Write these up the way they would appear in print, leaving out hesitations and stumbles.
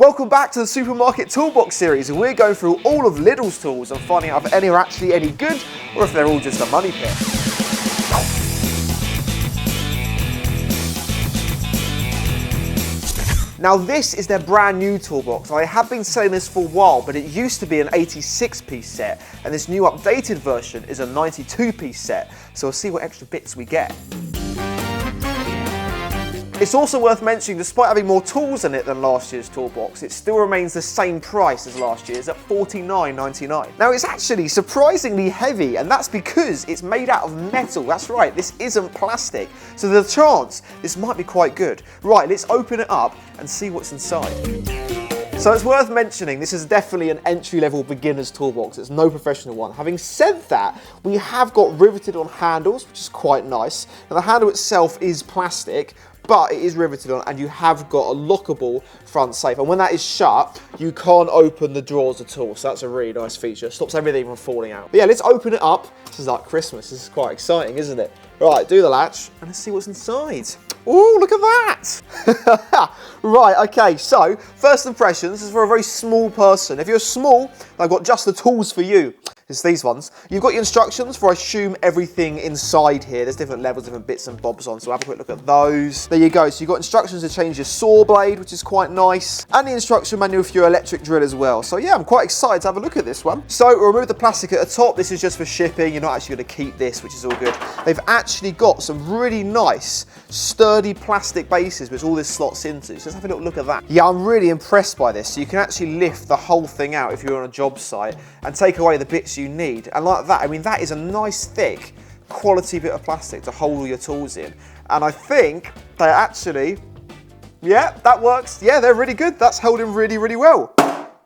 Welcome back to the Supermarket Toolbox series, and we're going through all of Lidl's tools and finding out if any are actually any good or if they're all just a money pit. Now this is their brand new toolbox. I have been selling this for a while, but it used to be an 86-piece set, and this new updated version is a 92-piece set, so we'll see what extra bits we get. It's also worth mentioning, despite having more tools in it than last year's toolbox, it still remains the same price as last year's at $49.99. Now it's actually surprisingly heavy, and that's because it's made out of metal. That's right, this isn't plastic. So there's a chance this might be quite good. Right, let's open it up and see what's inside. So it's worth mentioning, this is definitely an entry-level beginner's toolbox. It's no professional one. Having said that, we have got riveted on handles, which is quite nice. Now the handle itself is plastic, but it is riveted on, and you have got a lockable front safe. And when that is shut, you can't open the drawers at all. So that's a really nice feature. Stops everything from falling out. But yeah, let's open it up. This is like Christmas. This is quite exciting, isn't it? Right, do the latch, and let's see what's inside. Ooh, look at that! Right, okay, so first impressions, this is for a very small person. If you're small, I've got just the tools for you. It's these ones. You've got your instructions for, I assume, everything inside here. There's different levels, different bits and bobs on, so have a quick look at those. There you go. So you've got instructions to change your saw blade, which is quite nice, and the instruction manual for your electric drill as well. So yeah, I'm quite excited to have a look at this one. So we'll remove the plastic at the top. This is just for shipping. You're not actually going to keep this, which is all good. They've actually got some really nice, sturdy plastic bases, which all this slots into. So let's have a little look at that. Yeah, I'm really impressed by this. So you can actually lift the whole thing out if you're on a job site and take away the bits you need. And like that, I mean, that is a nice thick quality bit of plastic to hold all your tools in. And I think they actually, yeah, that works. Yeah, they're really good. That's held in really, really well.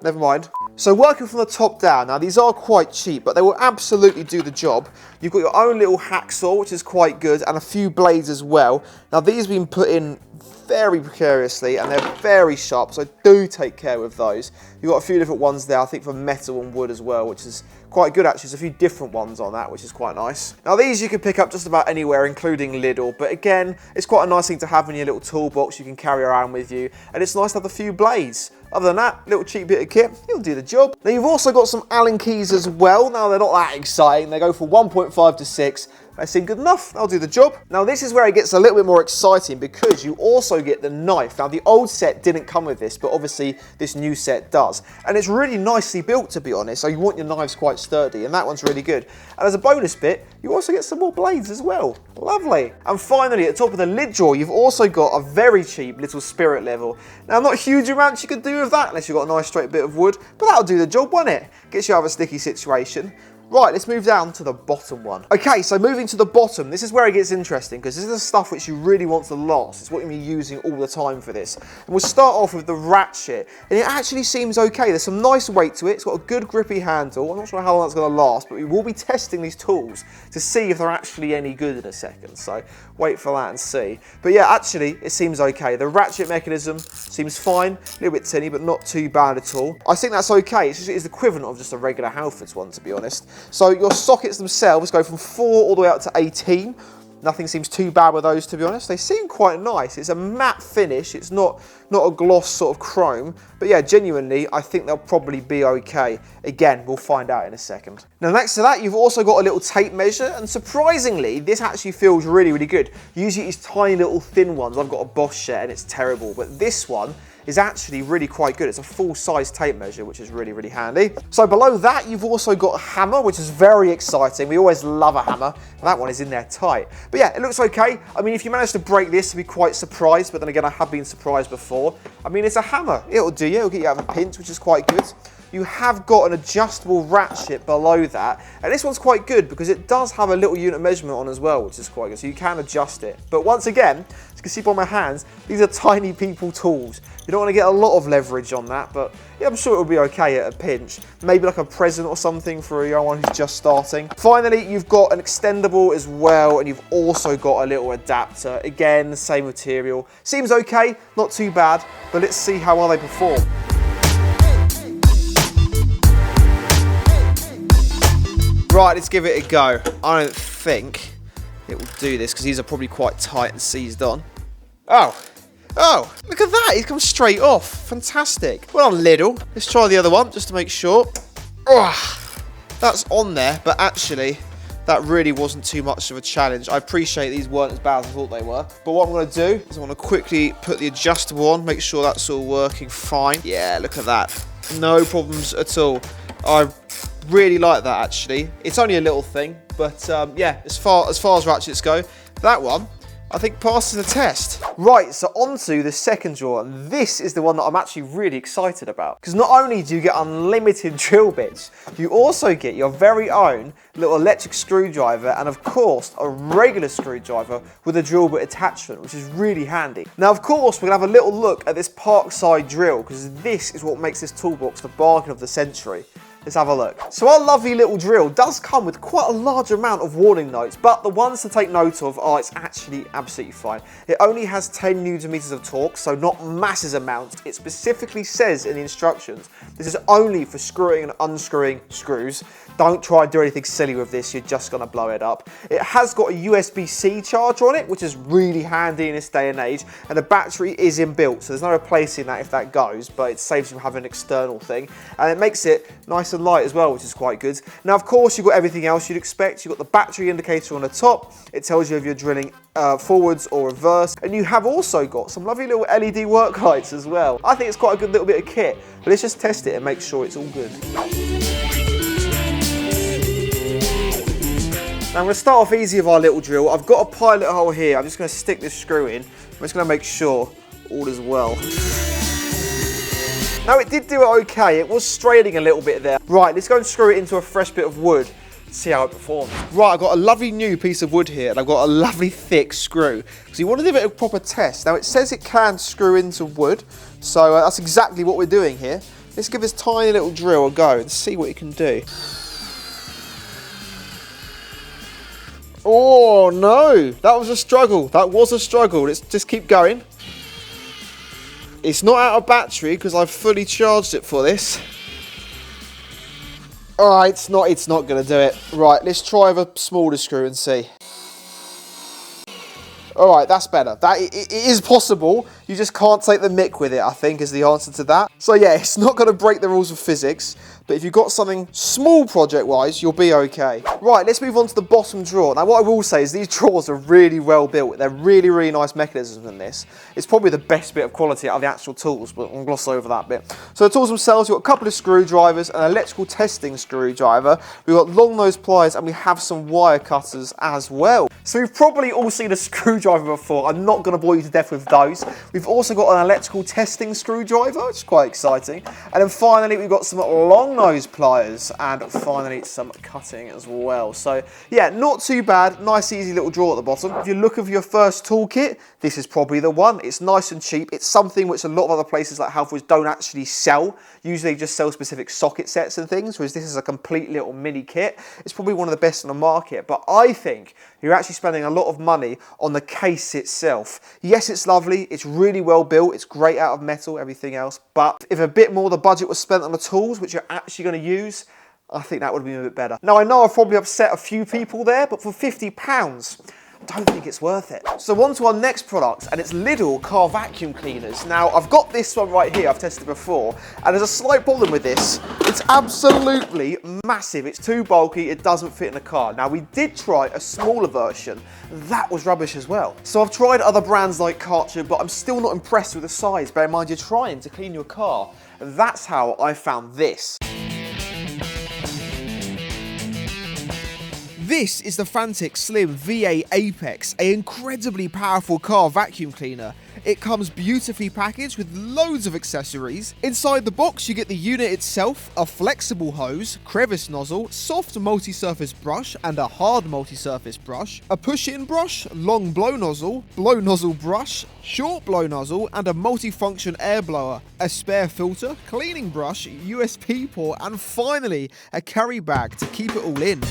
Never mind. So working from the top down, now these are quite cheap, but they will absolutely do the job. You've got your own little hacksaw, which is quite good, and a few blades as well. Now these have been put in very precariously, and they're very sharp, so do take care with those. You've got a few different ones there, I think for metal and wood as well, which is quite good actually. There's a few different ones on that, which is quite nice. Now these you can pick up just about anywhere, including Lidl, but again, it's quite a nice thing to have in your little toolbox you can carry around with you, and it's nice to have a few blades. Other than that, little cheap bit of kit, it'll do the job. Now you've also got some Allen keys as well. Now they're not that exciting, they go from 1.5 to 6. They seem good enough, they'll do the job. Now this is where it gets a little bit more exciting because you also get the knife. Now the old set didn't come with this, but obviously this new set does. And it's really nicely built, to be honest, so you want your knives quite sturdy, and that one's really good. And as a bonus bit, you also get some more blades as well. Lovely. And finally, at the top of the lid drawer, you've also got a very cheap little spirit level. Now not huge amounts you could do with that, unless you've got a nice straight bit of wood, but that'll do the job, won't it? Gets you out of a sticky situation. Right, let's move down to the bottom one. Okay, so moving to the bottom, this is where it gets interesting because this is the stuff which you really want to last. It's what you'll be using all the time for this. And we'll start off with the ratchet. And it actually seems okay. There's some nice weight to it. It's got a good grippy handle. I'm not sure how long that's going to last, but we will be testing these tools to see if they're actually any good in a second. So wait for that and see. But yeah, actually, it seems okay. The ratchet mechanism seems fine. A little bit tinny, but not too bad at all. I think that's okay. It's the equivalent of just a regular Halfords one, to be honest. So your sockets themselves go from 4 all the way up to 18. Nothing seems too bad with those, to be honest. They seem quite nice. It's a matte finish. It's not a gloss sort of chrome. But yeah, genuinely, I think they'll probably be okay. Again, we'll find out in a second. Now, next to that, you've also got a little tape measure. And surprisingly, this actually feels really, really good. Usually, these tiny little thin ones. I've got a Bosch set and it's terrible. But this one is actually really quite good. It's a full-size tape measure, which is really, really handy. So below that, you've also got a hammer, which is very exciting. We always love a hammer, and that one is in there tight. But yeah, it looks okay. I mean, if you manage to break this, you'll be quite surprised, but then again, I have been surprised before. I mean, it's a hammer. It'll do you. It'll get you out of a pinch, which is quite good. You have got an adjustable ratchet below that, and this one's quite good because it does have a little unit measurement on as well, which is quite good, so you can adjust it. But once again, as you can see by my hands, these are tiny people tools. You don't want to get a lot of leverage on that, but yeah, I'm sure it'll be okay at a pinch. Maybe like a present or something for a young one who's just starting. Finally, you've got an extendable as well, and you've also got a little adapter. Again, the same material. Seems okay, not too bad, but let's see how well they perform. Right, let's give it a go. I don't think it will do this because these are probably quite tight and seized on. Oh, Oh, look at that. He's come straight off. Fantastic. Well done, Lidl. Let's try the other one just to make sure. Oh, that's on there, but actually, that really wasn't too much of a challenge. I appreciate these weren't as bad as I thought they were. But what I'm going to do is I want to quickly put the adjustable on, make sure that's all working fine. Yeah, look at that. No problems at all. I really like that, actually. It's only a little thing, but yeah, as far as ratchets go, that one, I think, passes the test. Right, so on to the second drawer, and this is the one that I'm actually really excited about. Because not only do you get unlimited drill bits, you also get your very own little electric screwdriver and, of course, a regular screwdriver with a drill bit attachment, which is really handy. Now, of course, we're going to have a little look at this Parkside drill, because this is what makes this toolbox the bargain of the century. Let's have a look. So our lovely little drill does come with quite a large amount of warning notes, but the ones to take note of are it's actually absolutely fine. It only has 10 newton meters of torque, so not massive amounts. It specifically says in the instructions, this is only for screwing and unscrewing screws. Don't try and do anything silly with this, you're just gonna blow it up. It has got a USB-C charger on it, which is really handy in this day and age, and the battery is inbuilt, so there's no replacing that if that goes, but it saves you having an external thing, and it makes it nice and light as well, which is quite good. Now, of course, you've got everything else you'd expect. You've got the battery indicator on the top. It tells you if you're drilling forwards or reverse, and you have also got some lovely little LED work lights as well. I think it's quite a good little bit of kit, but let's just test it and make sure it's all good. Now I'm going to start off easy with our little drill. I've got a pilot hole here. I'm just going to stick this screw in. I'm just going to make sure all is well. Now it did do it okay. It was straining a little bit there. Right, let's go and screw it into a fresh bit of wood. See how it performs. Right, I've got a lovely new piece of wood here, and I've got a lovely thick screw. So you want to give it a proper test. Now it says it can screw into wood, so that's exactly what we're doing here. Let's give this tiny little drill a go and see what it can do. Oh no, that was a struggle. That was a struggle. Let's just keep going. It's not out of battery because I've fully charged it for this. Alright, it's not going to do it. Right, let's try with a smaller screw and see. Alright, that's better. It is possible. You just can't take the mick with it, I think, is the answer to that. So yeah, it's not going to break the rules of physics, but if you've got something small project-wise, you'll be okay. Right, let's move on to the bottom drawer. Now, what I will say is these drawers are really well built. They're really, really nice mechanisms in this. It's probably the best bit of quality out of the actual tools, but I'll gloss over that bit. So the tools themselves, you've got a couple of screwdrivers, an electrical testing screwdriver. We've got long nose pliers, and we have some wire cutters as well. So we've probably all seen a screwdriver before. I'm not going to bore you to death with those. We've also got an electrical testing screwdriver, which is quite exciting. And then finally, we've got some long nose pliers and finally some cutting as well. So yeah, not too bad. Nice, easy little drawer at the bottom. If you're looking for your first toolkit, this is probably the one. It's nice and cheap. It's something which a lot of other places like Halfords don't actually sell. Usually they just sell specific socket sets and things, whereas this is a complete little mini kit. It's probably one of the best on the market, but I think you're actually spending a lot of money on the case itself. Yes, it's lovely. It's really well built. It's great out of metal, everything else. But if a bit more of the budget was spent on the tools, which you're actually going to use, I think that would have been a bit better. Now, I know I've probably upset a few people there, but for £50, I don't think it's worth it. So on to our next product, and it's Lidl car vacuum cleaners. Now, I've got this one right here, I've tested before, and there's a slight problem with this. It's absolutely massive. It's too bulky, it doesn't fit in the car. Now, we did try a smaller version. That was rubbish as well. So I've tried other brands like Karcher, but I'm still not impressed with the size. Bear in mind, you're trying to clean your car. And that's how I found this. This is the Fanttik Slim V8 Apex, an incredibly powerful car vacuum cleaner. It comes beautifully packaged with loads of accessories. Inside the box you get the unit itself, a flexible hose, crevice nozzle, soft multi-surface brush and a hard multi-surface brush, a push-in brush, long blow nozzle brush, short blow nozzle and a multi-function air blower, a spare filter, cleaning brush, USB port and finally a carry bag to keep it all in.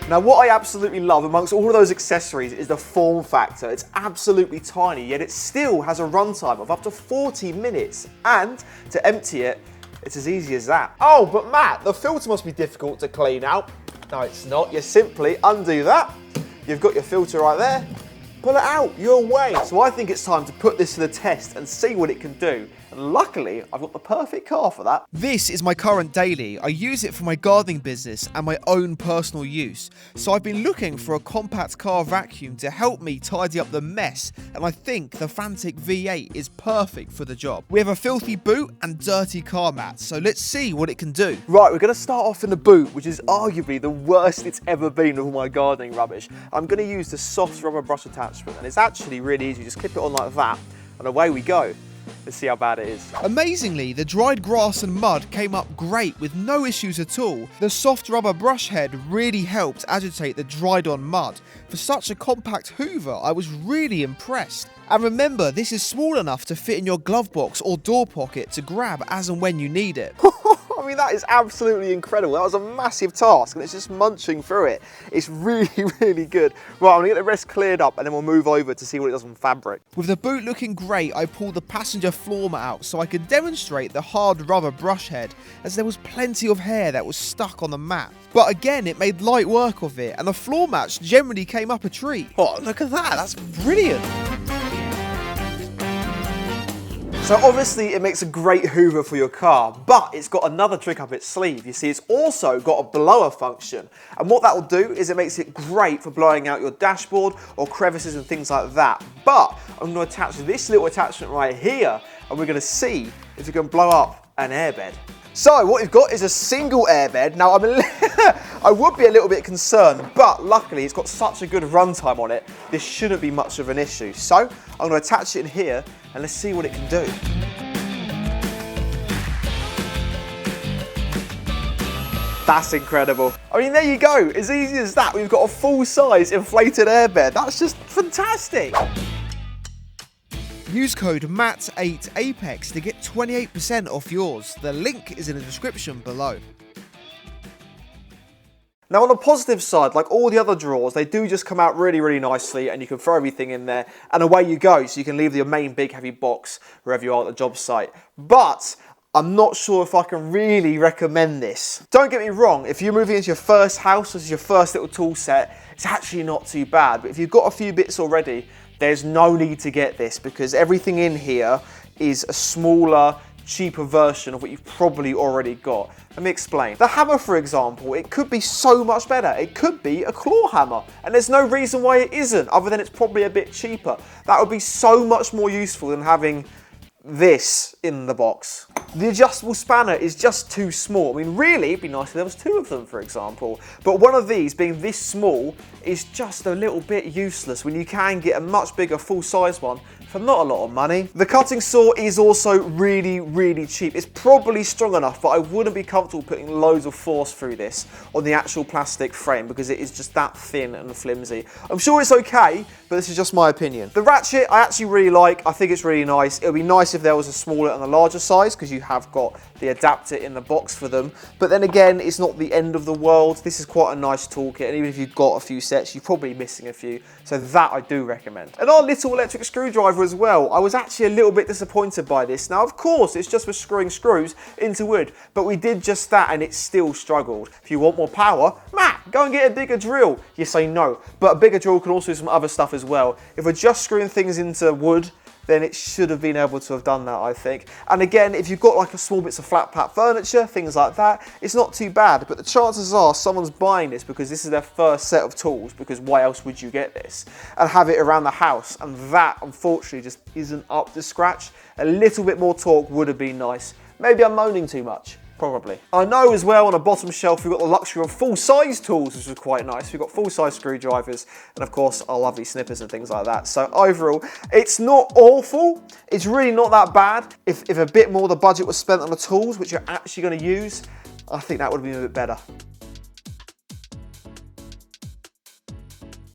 Now, what I absolutely love amongst all of those accessories is the form factor. It's absolutely tiny, yet it still has a runtime of up to 40 minutes. And to empty it, it's as easy as that. Oh, but Matt, the filter must be difficult to clean out. No, it's not. You simply undo that. You've got your filter right there. Pull it out, you're away. So I think it's time to put this to the test and see what it can do. And luckily, I've got the perfect car for that. This is my current daily. I use it for my gardening business and my own personal use. So I've been looking for a compact car vacuum to help me tidy up the mess. And I think the Fanttik V8 is perfect for the job. We have a filthy boot and dirty car mats. So let's see what it can do. Right, we're going to start off in the boot, which is arguably the worst it's ever been with all my gardening rubbish. I'm going to use the soft rubber brush attachment. And it's actually really easy. Just clip it on like that. And away we go. Let's see how bad it is. Amazingly, the dried grass and mud came up great with no issues at all. The soft rubber brush head really helped agitate the dried on mud. For such a compact hoover, I was really impressed. And remember, this is small enough to fit in your glove box or door pocket to grab as and when you need it. I mean, that is absolutely incredible. That was a massive task, and it's just munching through it. It's really, really good. Right, I'm gonna get the rest cleared up, and then we'll move over to see what it does on fabric. With the boot looking great, I pulled the passenger floor mat out so I could demonstrate the hard rubber brush head, as there was plenty of hair that was stuck on the mat. But again, it made light work of it, and the floor mats generally came up a treat. Oh, look at that, that's brilliant. So obviously it makes a great hoover for your car, but it's got another trick up its sleeve. You see, it's also got a blower function. And what that will do is it makes it great for blowing out your dashboard or crevices and things like that. But I'm going to attach this little attachment right here, and we're going to see if it can blow up an airbed. So what we've got is a single airbed. Now I would be a little bit concerned, but luckily it's got such a good runtime on it, this shouldn't be much of an issue. So I'm going to attach it in here and let's see what it can do. That's incredible. I mean, there you go. As easy as that, we've got a full-size inflated airbed. That's just fantastic. Use code MAT8APEX to get 28% off yours. The link is in the description below. Now on the positive side, like all the other drawers, they do just come out really, really nicely, and you can throw everything in there and away you go. So you can leave your main big heavy box wherever you are at the job site. But I'm not sure if I can really recommend this. Don't get me wrong, if you're moving into your first house, this is your first little tool set, it's actually not too bad. But if you've got a few bits already, there's no need to get this because everything in here is a smaller, cheaper version of what you've probably already got. Let me explain. The hammer, for example, it could be so much better. It could be a claw hammer, and there's no reason why it isn't, other than it's probably a bit cheaper. That would be so much more useful than having this in the box. The adjustable spanner is just too small. I mean, really, it'd be nice if there was two of them, for example. But one of these, being this small, is just a little bit useless when you can get a much bigger full-size one for not a lot of money. The cutting saw is also really, really cheap. It's probably strong enough, but I wouldn't be comfortable putting loads of force through this on the actual plastic frame because it is just that thin and flimsy. I'm sure it's okay, but this is just my opinion. The ratchet, I actually really like. I think it's really nice. It would be nice if there was a smaller and a larger size because you have got the adapter in the box for them. But then again, it's not the end of the world. This is quite a nice toolkit, and even if you've got a few sets, you're probably missing a few. So that I do recommend. And our little electric screwdriver as well. I was actually a little bit disappointed by this. Now, of course, it's just for screwing screws into wood, but we did just that and it still struggled. If you want more power, Matt, go and get a bigger drill. You say no, but a bigger drill can also do some other stuff as well. If we're just screwing things into wood, then it should have been able to have done that, I think. And again, if you've got like a small bits of flat pack furniture, things like that, it's not too bad. But the chances are someone's buying this because this is their first set of tools, because why else would you get this? And have it around the house. And that, unfortunately, just isn't up to scratch. A little bit more torque would have been nice. Maybe I'm moaning too much. Probably. I know as well on the bottom shelf we've got the luxury of full-size tools, which is quite nice. We've got full-size screwdrivers and of course our lovely snippers and things like that. So overall, it's not awful. It's really not that bad. If a bit more of the budget was spent on the tools, which you're actually going to use, I think that would have been a bit better.